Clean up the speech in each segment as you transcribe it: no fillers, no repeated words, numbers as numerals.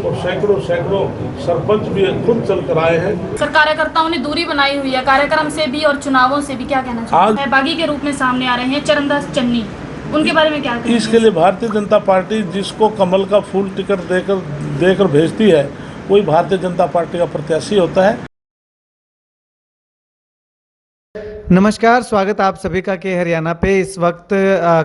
और सैकड़ों सरपंच भी खुद चल कर आए हैं। सर, कार्यकर्ताओं ने दूरी बनाई हुई है कार्यक्रम से भी और चुनावों से भी, क्या कहना चाहिए? आज बागी के रूप में सामने आ रहे हैं चरणदास चन्नी, उनके बारे में क्या कहेंगे? इसके लिए भारतीय जनता पार्टी जिसको कमल का फूल टिकट देकर भेजती है, वही भारतीय जनता पार्टी का प्रत्याशी होता है। नमस्कार, स्वागत आप सभी का के हरियाणा पे। इस वक्त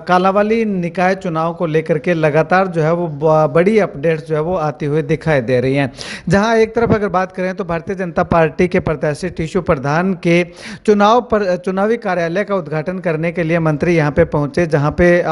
कालांवाली निकाय चुनाव को लेकर के लगातार जो है वो बड़ी अपडेट्स जो है वो आती हुई दिखाई दे रही हैं। जहां एक तरफ अगर बात करें तो भारतीय जनता पार्टी के प्रत्याशी टीशू प्रधान के चुनावी कार्यालय का उद्घाटन करने के लिए मंत्री यहां पे पहुंचे, जहां पे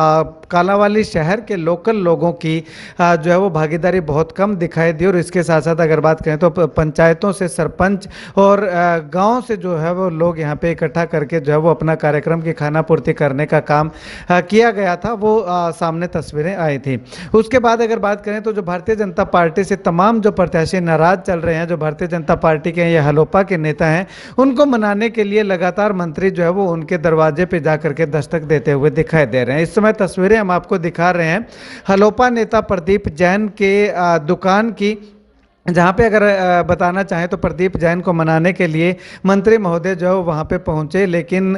कालांवाली शहर के लोकल लोगों की जो है वो भागीदारी बहुत कम दिखाई दी। और इसके साथ साथ अगर बात करें तो पंचायतों से सरपंच और गाँव से जो है वो लोग यहाँ पे इकट्ठा करके जो है वो अपना कार्यक्रम की खाना पूर्ति करने का काम किया गया था, वो सामने तस्वीरें आई थी। उसके बाद अगर बात करें तो जो भारतीय जनता पार्टी से तमाम जो प्रत्याशी नाराज चल रहे हैं, जो भारतीय जनता पार्टी के या हलोपा के नेता हैं, उनको मनाने के लिए लगातार मंत्री जो है वो उनके दरवाजे पे जा करके दस्तक देते हुए दिखाई दे रहे हैं। इस समय तस्वीरें हम आपको दिखा रहे हैं हलोपा नेता प्रदीप जैन के दुकान की, जहाँ पे अगर बताना चाहें तो प्रदीप जैन को मनाने के लिए मंत्री महोदय जो है वहाँ पे पहुँचे, लेकिन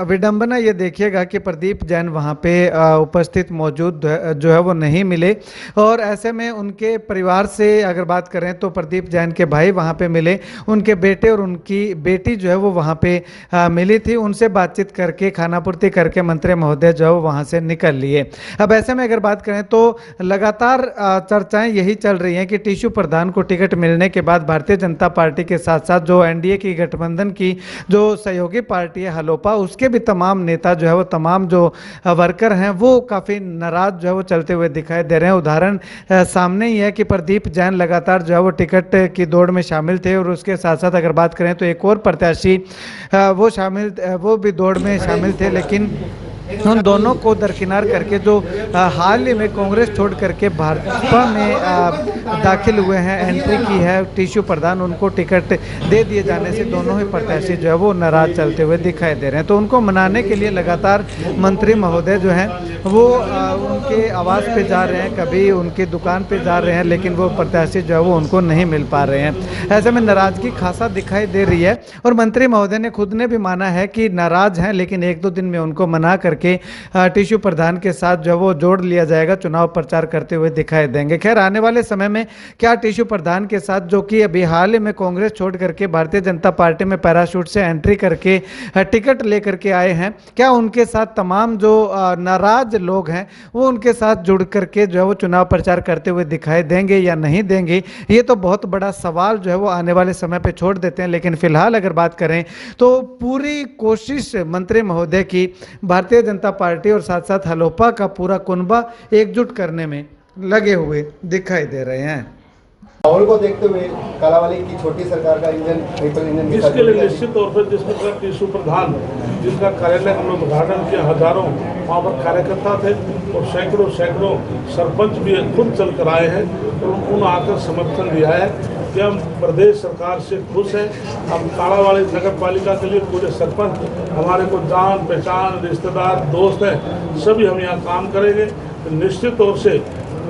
विडंबना ये देखिएगा कि प्रदीप जैन वहाँ पे उपस्थित मौजूद जो है वो नहीं मिले। और ऐसे में उनके परिवार से अगर बात करें तो प्रदीप जैन के भाई वहाँ पे मिले, उनके बेटे और उनकी बेटी जो है वो वहाँ पे मिली थी। उनसे बातचीत करके खाना पूर्ति करके मंत्री महोदय जो है वो वहाँ से निकल लिए। अब ऐसे में अगर बात करें तो लगातार चर्चाएँ यही चल रही हैं कि टीशू प्रधान को टिकट मिलने के बाद भारतीय जनता पार्टी के साथ साथ जो एनडीए की गठबंधन की जो सहयोगी पार्टी है हलोपा, उसके भी तमाम नेता जो है वो तमाम जो वर्कर हैं वो काफ़ी नाराज जो है वो चलते हुए दिखाई दे रहे हैं। उदाहरण सामने ही है कि प्रदीप जैन लगातार जो है वो टिकट की दौड़ में शामिल थे, और उसके साथ साथ अगर बात करें तो एक और प्रत्याशी वो भी दौड़ में शामिल थे, लेकिन उन दोनों को दरकिनार करके जो हाल ही में कांग्रेस छोड़ करके भाजपा में दाखिल हुए हैं, एंट्री की है टीशू प्रधान, उनको टिकट दे दिए जाने से दोनों ही प्रत्याशी जो है वो नाराज चलते हुए दिखाई दे रहे हैं। तो उनको मनाने के लिए लगातार मंत्री महोदय जो हैं वो उनके आवास पे जा रहे हैं, कभी उनकी दुकान पे जा रहे हैं, लेकिन वो प्रत्याशी जो है वो उनको नहीं मिल पा रहे हैं। ऐसे में नाराजगी खासा दिखाई दे रही है, और मंत्री महोदय ने खुद ने भी माना है कि नाराज हैं, लेकिन एक दो दिन में उनको मना करके टीशू प्रधान के साथ जो वो जोड़ लिया जाएगा, चुनाव प्रचार करते हुए दिखाई देंगे। खैर, आने वाले समय में क्या टीशू प्रधान के साथ, जो कि अभी हाल ही में कांग्रेस छोड़ करके भारतीय जनता पार्टी में पैराशूट से एंट्री करके टिकट लेकर के आए हैं, क्या उनके साथ तमाम जो नाराज लोग हैं वो उनके साथ जुड़ करके जो है वो चुनाव प्रचार करते हुए दिखाई देंगे या नहीं देंगे? ये तो बहुत बड़ा सवाल जो है वो आने वाले समय पे छोड़ देते हैं। लेकिन फिलहाल अगर बात करें तो पूरी कोशिश मंत्री महोदय की भारतीय जनता पार्टी और साथ साथ हलोपा का पूरा कुनबा एकजुट करने में लगे हुए दिखाई दे रहे हैं। माहौल को देखते हुए कालांवाली की छोटी सरकार का इंजन इसके लिए निश्चित तौर पर जिस प्रकार टीशू प्रधान जिनका कार्यालय हम लोग उद्घाटन किया, हजारों वहाँ पर कार्यकर्ता थे और सैकड़ों सरपंच भी खुद चल कर आए हैं, और उन्होंने आकर समर्थन दिया है कि हम प्रदेश सरकार से खुश हैं। हम कालांवाली नगर पालिका के लिए पूरे सरपंच हमारे को जान पहचान रिश्तेदार दोस्त हैं, सभी हम यहाँ काम करेंगे। तो निश्चित तौर से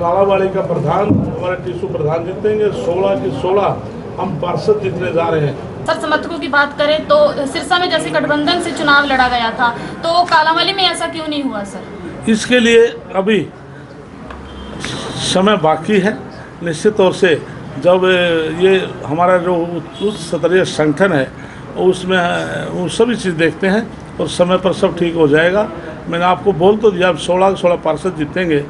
कालांवाली का प्रधान हमारे टीशू प्रधान जीतेंगे। 16 की 16 हम पार्षद जीतने जा रहे हैं। सर, समर्थकों की बात करें तो सिरसा में जैसे गठबंधन से चुनाव लड़ा गया था, तो कालांवाली में ऐसा क्यों नहीं हुआ सर? इसके लिए अभी समय बाकी है। निश्चित तौर से जब ये हमारा जो उच्च स्तरीय संगठन है उसमें वो सभी चीज़ देखते हैं और समय पर सब ठीक हो जाएगा। मैंने आपको बोल तो दिया, अब 16 पार्षद जीतेंगे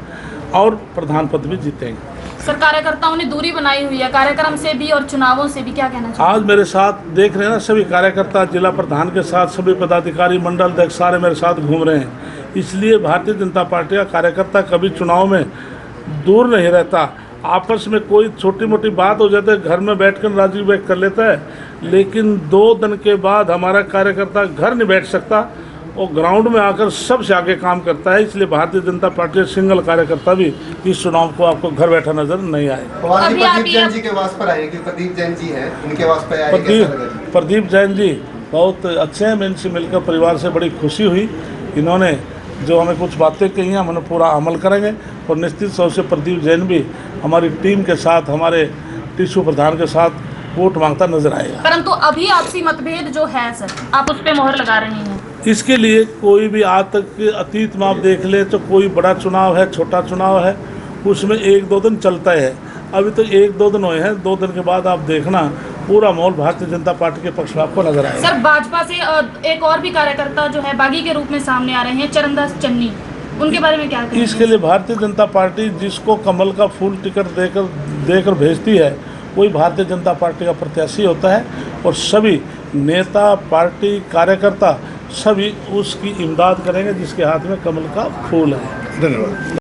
और प्रधान पद भी जीतेंगे। सर, कार्यकर्ताओं ने दूरी बनाई हुई है कार्यक्रम से भी और चुनावों से भी, क्या कहना चाहिए? आज मेरे साथ देख रहे हैं ना, सभी कार्यकर्ता जिला प्रधान के साथ सभी पदाधिकारी मंडल अध्यक्ष सारे मेरे साथ घूम रहे हैं। इसलिए भारतीय जनता पार्टी का कार्यकर्ता कभी चुनाव में दूर नहीं रहता। आपस में कोई छोटी मोटी बात हो जाती है, घर में बैठकर राजी बैठ कर लेता है, लेकिन 2 दिन के बाद हमारा कार्यकर्ता घर नहीं बैठ सकता, वो ग्राउंड में आकर सबसे आगे काम करता है। इसलिए भारतीय जनता पार्टी सिंगल कार्यकर्ता भी इस चुनाव को आपको घर बैठा नजर नहीं आए। प्रदीप जैन जी के वास पर आए, क्योंकि प्रदीप जैन जी हैं, उनके वास पर आए। प्रदीप जैन जी बहुत अच्छे हैं, मैं इनसे मिलकर परिवार से बड़ी खुशी हुई। इन्होंने जो हमें कुछ बातें कही हैं हम उन्हें पूरा अमल करेंगे और निश्चित तौर से प्रदीप जैन भी हमारी टीम के साथ, हमारे टिशू प्रधान के साथ वोट मांगता नजर आएगा। परंतु अभी आपसी मतभेद जो है सर, आप उस पर मोहर लगा रहे हैं। इसके लिए कोई भी आज तक के अतीत में आप देख ले तो कोई बड़ा चुनाव है, छोटा चुनाव है, उसमें 1-2 दिन चलता है। अभी तो 1-2 दिन हुए हैं, 2 दिन के बाद आप देखना पूरा माहौल भारतीय जनता पार्टी के पक्ष में आपको नजर आएगा। सर भाजपा से एक और भी कार्यकर्ता जो है बागी के रूप में सामने आ रहे हैं, चरणदास चन्नी, उनके बारे में क्या कहेंगे? इसके लिए भारतीय जनता पार्टी जिसको कमल का फूल टिकट देकर भेजती है वही भारतीय जनता पार्टी का प्रत्याशी होता है और सभी नेता, पार्टी, कार्यकर्ता सभी उसकी इमदाद करेंगे जिसके हाथ में कमल का फूल है। धन्यवाद।